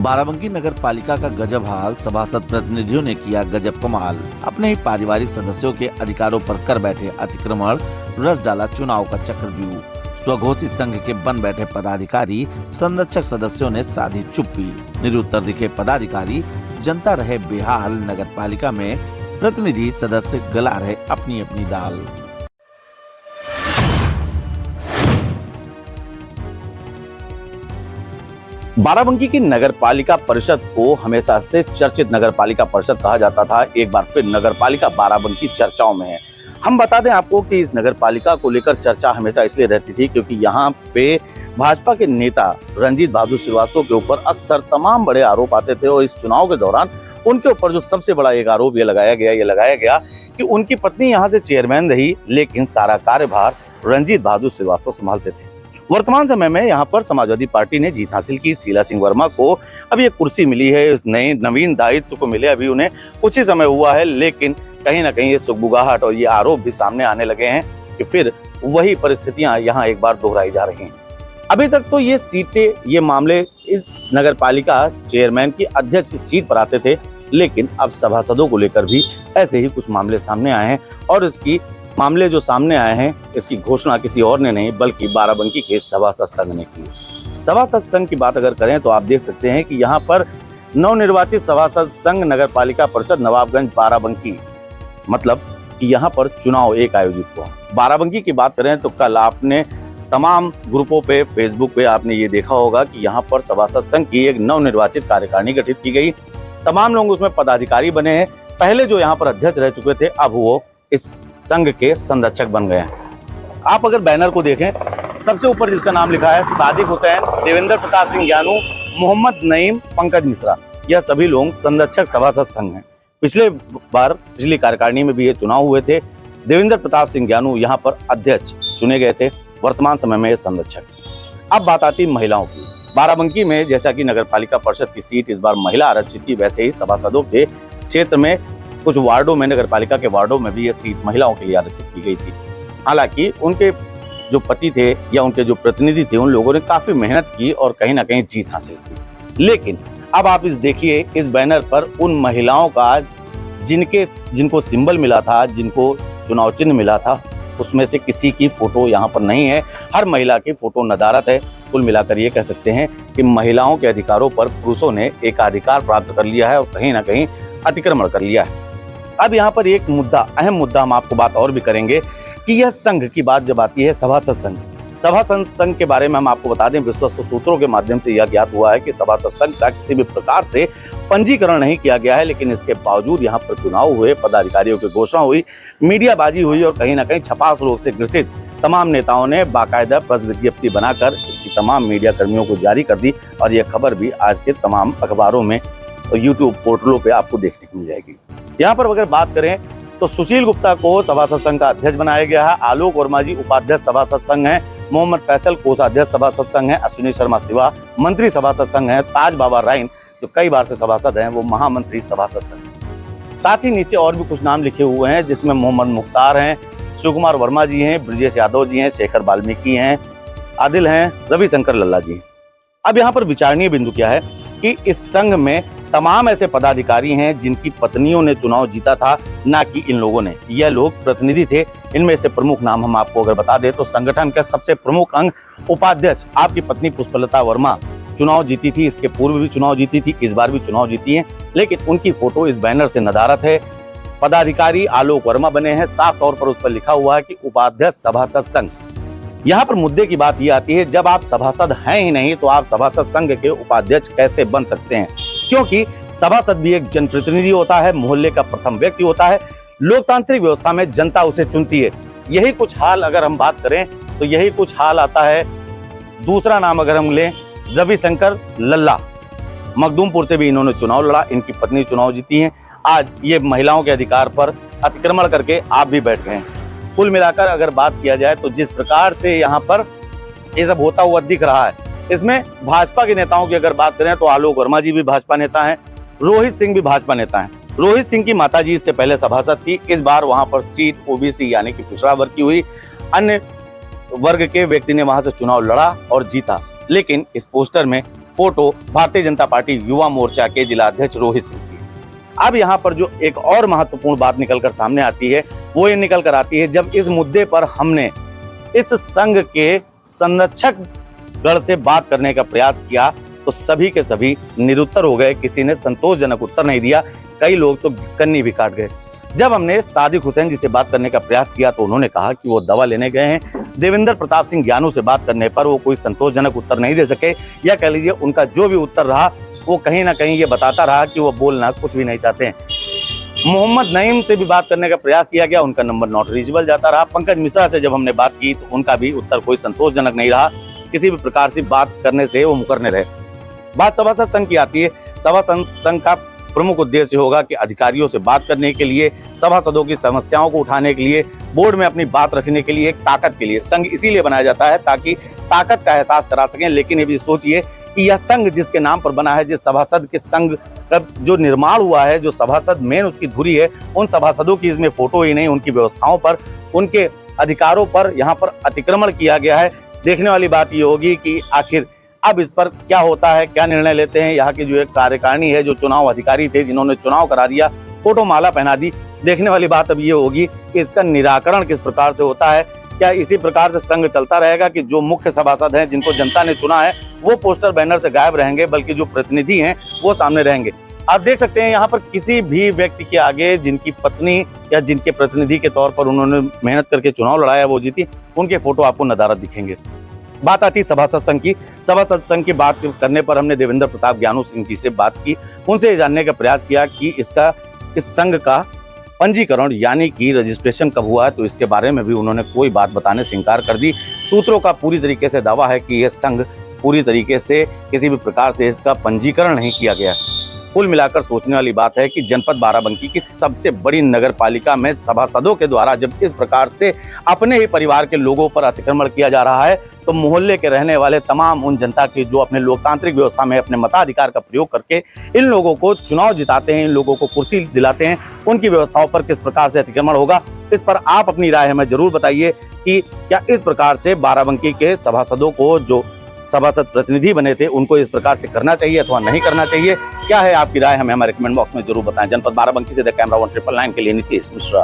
बाराबंकी नगर पालिका का गजब हाल, सभासद प्रतिनिधियों ने किया गजब कमाल। अपने ही पारिवारिक सदस्यों के अधिकारों पर कर बैठे अतिक्रमण, रच डाला चुनाव का चक्रव्यूह। स्वघोषित संघ के बन बैठे पदाधिकारी, संरक्षक सदस्यों ने साधी चुप्पी। निरुत्तर दिखे पदाधिकारी, जनता रहे बेहाल। नगर पालिका में प्रतिनिधि सदस्य गला रहे अपनी अपनी दाल। बाराबंकी की नगर पालिका परिषद को हमेशा से चर्चित नगर पालिका परिषद कहा जाता था। एक बार फिर नगर पालिका बाराबंकी चर्चाओं में है। हम बता दें आपको कि इस नगर पालिका को लेकर चर्चा हमेशा इसलिए रहती थी क्योंकि यहाँ पे भाजपा के नेता रणजीत बहादुर श्रीवास्तव के ऊपर अक्सर तमाम बड़े आरोप आते थे और इस चुनाव के दौरान उनके ऊपर जो सबसे बड़ा एक आरोप ये लगाया गया कि उनकी पत्नी यहाँ से चेयरमैन रही, लेकिन सारा कार्यभार रणजीत बहादुर श्रीवास्तव संभालते थे। वर्तमान समय में यहाँ पर समाजवादी पार्टी ने जीत हासिल की। शीला सिंह वर्मा को अब ये कुर्सी मिली है, इस नए नवीन दायित्व को मिले अभी उन्हें कुछ ही समय हुआ है, लेकिन कहीं ना कहीं ये सुगबुगाहट और ये आरोप भी सामने आने लगे हैं कि फिर वही परिस्थितियां यहाँ एक बार दोहराई जा रही हैं। अभी तक तो ये सीटें, ये मामले इस नगर पालिका चेयरमैन की अध्यक्ष की सीट पर आते थे, लेकिन अब सभासदों को लेकर भी ऐसे ही कुछ मामले सामने आए हैं और इसकी मामले जो सामने आए हैं इसकी घोषणा किसी और ने नहीं बल्कि बाराबंकी के सभासद संघ ने की। सभासद संघ की बात अगर करें तो आप देख सकते हैं कि यहाँ पर नवनिर्वाचित सभासद संघ नगर पालिका परिषद नवाबगंज बाराबंकी, मतलब कि यहाँ पर चुनाव एक आयोजित हुआ। बाराबंकी की बात करें तो कल आपने तमाम ग्रुपों पे, फेसबुक पे आपने ये देखा होगा कि यहाँ पर सभासद संघ की एक नवनिर्वाचित कार्यकारिणी गठित की गई। तमाम लोग उसमें पदाधिकारी बने हैं। पहले जो यहाँ पर अध्यक्ष रह चुके थे अब वो इस संघ के संरक्षक बन गए हैं। आप अगर बैनर को देखें, सबसे ऊपर जिसका नाम लिखा है सादिक हुसैन, देवेंद्र प्रताप सिंह ज्ञानू, मोहम्मद नईम, पंकज मिश्रा, यह सभी लोग संरक्षक सभासद संघ हैं। पिछली कार्यकारिणी में भी ये चुनाव हुए थे। देवेंद्र प्रताप सिंह ज्ञानू यहाँ पर अध्यक्ष चुने गए थे, वर्तमान समय में ये संरक्षक। अब बात आती महिलाओं की। बाराबंकी में जैसा कि नगर पालिका परिषद की सीट इस बार महिला आरक्षित थी, वैसे ही सभासदों के क्षेत्र में कुछ वार्डों में, नगर पालिका के वार्डों में भी ये सीट महिलाओं के लिए आरक्षित की गई थी। हालांकि उनके जो पति थे या उनके जो प्रतिनिधि थे उन लोगों ने काफी मेहनत की और कहीं ना कहीं जीत हासिल की। लेकिन अब आप देखिए इस बैनर पर उन महिलाओं का जिनको सिंबल मिला था, जिनको चुनाव चिन्ह मिला था, उसमें से किसी की फोटो यहाँ पर नहीं है। हर महिला की फोटो नदारत है। कुल मिलाकर ये कह सकते हैं कि महिलाओं के अधिकारों पर पुरुषों ने एकाधिकार प्राप्त कर लिया है और कहीं ना कहीं अतिक्रमण कर लिया है। अब यहाँ पर एक मुद्दा, अहम मुद्दा, हम आपको बात और भी करेंगे कि यह संघ की बात जब आती है, सभासद संघ, सभासद संघ के बारे में हम आपको बता दें, विश्वस्त सूत्रों के माध्यम से यह ज्ञात हुआ है कि सभासद संघ का किसी भी प्रकार से पंजीकरण नहीं किया गया है, लेकिन इसके बावजूद यहाँ पर चुनाव हुए, पदाधिकारियों की घोषणा हुई, मीडियाबाजी हुई और कहीं ना कहीं छपाक रोग से ग्रसित तमाम नेताओं ने बाकायदा प्रेस विज्ञप्ति बनाकर इसकी तमाम मीडिया कर्मियों को जारी कर दी और यह खबर भी आज के तमाम अखबारों में और यूट्यूब पोर्टलों पे आपको देखने को मिल जाएगी। यहाँ पर अगर बात करें तो सुशील गुप्ता को सभासद संघ का अध्यक्ष बनाया गया है। आलोक वर्मा जी उपाध्यक्ष सभासद संघ हैं। मोहम्मद फैसल कोषाध्यक्ष सभासद संघ है। अश्विनी शर्मा शिवा मंत्री सभासद संघ है। ताज बाबा राइन जो कई बार से सभासद हैं वो महामंत्री सभासद संघ। साथ ही नीचे और भी कुछ नाम लिखे हुए हैं जिसमें मोहम्मद मुख्तार हैं, शिव कुमार वर्मा जी हैं, ब्रजेश यादव जी हैं, शेखर वाल्मीकि हैं, आदिल हैं, रविशंकर लल्ला जी। अब यहाँ पर विचारणीय बिंदु क्या है कि इस संघ में तमाम ऐसे पदाधिकारी हैं जिनकी पत्नियों ने चुनाव जीता था, ना कि इन लोगों ने। यह लोग प्रतिनिधि थे। इनमें से प्रमुख नाम हम आपको अगर बता दें तो संगठन का सबसे प्रमुख अंग उपाध्यक्ष आपकी पत्नी पुष्पलता वर्मा चुनाव जीती थी, इसके पूर्व भी चुनाव जीती थी, इस बार भी चुनाव जीती है, लेकिन उनकी फोटो इस बैनर से नदारत है। पदाधिकारी आलोक वर्मा बने हैं, साफ तौर पर उस पर लिखा हुआ है कि उपाध्यक्ष सभासद संघ। यहाँ पर मुद्दे की बात ये आती है, जब आप सभासद हैं ही नहीं तो आप सभासद संघ के उपाध्यक्ष कैसे बन सकते हैं? क्योंकि सभासद भी एक जनप्रतिनिधि होता है, मोहल्ले का प्रथम व्यक्ति होता है। लोकतांत्रिक व्यवस्था में जनता उसे चुनती है। यही कुछ हाल अगर हम बात करें तो यही कुछ हाल आता है। दूसरा नाम अगर हम लें, रविशंकर लल्ला, मखदूमपुर से भी इन्होंने चुनाव लड़ा, इनकी पत्नी चुनाव जीती है। आज ये महिलाओं के अधिकार पर अतिक्रमण करके आप भी बैठ गए हैं। कुल मिलाकर अगर बात किया जाए तो जिस प्रकार से यहाँ पर ये सब होता हुआ दिख रहा है, इसमें भाजपा के नेताओं की अगर बात करें तो आलोक वर्मा जी भी भाजपा नेता हैं, रोहित सिंह भी भाजपा नेता हैं। रोहित सिंह की माताजी इससे पहले सभासद थी। इस बार वहां पर सीट ओबीसी यानी कि पिछड़ा वर्ग की हुई, अन्य वर्ग के व्यक्ति ने वहां से चुनाव लड़ा और जीता, लेकिन इस पोस्टर में फोटो भारतीय जनता पार्टी युवा मोर्चा के जिला अध्यक्ष रोहित सिंह की। अब यहाँ पर जो एक और महत्वपूर्ण बात निकलकर सामने आती है वो ये निकल कर आती है जब इस मुद्दे पर हमने इस संघ के संरक्षक गण से बात करने का प्रयास किया तो सभी के सभी निरुत्तर हो गए, किसी ने संतोषजनक उत्तर नहीं दिया, कई लोग तो कन्नी भी काट गए। जब हमने सादिक हुसैन जी से बात करने का प्रयास किया तो उन्होंने कहा कि वो दवा लेने गए हैं। देवेंद्र प्रताप सिंह ज्ञानू से बात करने पर वो कोई संतोषजनक उत्तर नहीं दे सके, या कह लीजिए उनका जो भी उत्तर रहा वो कहीं ना कहीं ये बताता रहा कि वो बोलना कुछ भी नहीं चाहते हैं। मोहम्मद नईम से भी बात करने का प्रयास किया गया, उनका नंबर नॉट रीचेबल जाता रहा। पंकज मिश्रा से जब हमने बात की तो उनका भी उत्तर कोई संतोषजनक नहीं रहा, किसी भी प्रकार से बात करने से वो मुकरने रहे। बात सभासद संघ की आती है। सभासद संघ का प्रमुख उद्देश्य होगा कि अधिकारियों से बात करने के लिए, सभासदों की समस्याओं को उठाने के लिए, बोर्ड में अपनी बात रखने के लिए, एक ताकत के लिए संघ इसीलिए बनाया जाता है ताकि ताकत का एहसास करा सकें। लेकिन ये भी सोचिए कि यह संघ जिसके नाम पर बना है, जिस सभासद के संघ का जो निर्माण हुआ है, जो सभासद मेन उसकी धुरी है, उन सभासदों की इसमें फोटो ही नहीं, उनकी व्यवस्थाओं पर, उनके अधिकारों पर यहाँ पर अतिक्रमण किया गया है। देखने वाली बात ये होगी कि आखिर अब इस पर क्या होता है, क्या निर्णय लेते हैं यहाँ की जो एक कार्यकारिणी है, जो चुनाव अधिकारी थे जिन्होंने चुनाव करा दिया, फोटो माला पहना दी। देखने वाली बात अब ये होगी कि इसका निराकरण किस प्रकार से होता है। क्या इसी प्रकार से संघ चलता रहेगा कि जो मुख्य सभासद हैं जिनको जनता ने चुना है वो पोस्टर बैनर से गायब रहेंगे, बल्कि जो प्रतिनिधि हैं वो सामने रहेंगे। आप देख सकते हैं यहाँ पर किसी भी व्यक्ति के आगे जिनकी पत्नी या जिनके प्रतिनिधि के तौर पर उन्होंने मेहनत करके चुनाव लड़ाया, वो जीती, उनके फोटो आपको नदारद दिखेंगे। बात आती सभासद संघ की। सभासद संघ की बात करने पर हमने देवेंद्र प्रताप ज्ञानू सिंह जी से बात की, उनसे जानने का प्रयास किया कि इस संघ का पंजीकरण यानी कि रजिस्ट्रेशन कब हुआ है, तो इसके बारे में भी उन्होंने कोई बात बताने से इनकार कर दी। सूत्रों का पूरी तरीके से दावा है कि यह संघ पूरी तरीके से किसी भी प्रकार से इसका पंजीकरण नहीं किया गया। कुल मिलाकर सोचने वाली बात है कि जनपद बाराबंकी की सबसे बड़ी नगर पालिका में सभासदों के द्वारा जब इस प्रकार से अपने ही परिवार के लोगों पर अतिक्रमण किया जा रहा है तो मोहल्ले के रहने वाले तमाम उन जनता की जो अपने लोकतांत्रिक व्यवस्था में अपने मताधिकार का प्रयोग करके इन लोगों को चुनाव जिताते हैं, इन लोगों को कुर्सी दिलाते हैं, उनकी व्यवस्थाओं पर किस प्रकार से अतिक्रमण होगा। इस पर आप अपनी राय हमें जरूर बताइए कि क्या इस प्रकार से बाराबंकी के सभासदों को, जो सभासद प्रतिनिधि बने थे, उनको इस प्रकार से करना चाहिए अथवा नहीं करना चाहिए। क्या है आपकी राय, हमें हमारे कमेंट बॉक्स में जरूर बताएं। जनपद बाराबंकी से द कैमरा 199 के लिए नीतीश मिश्रा।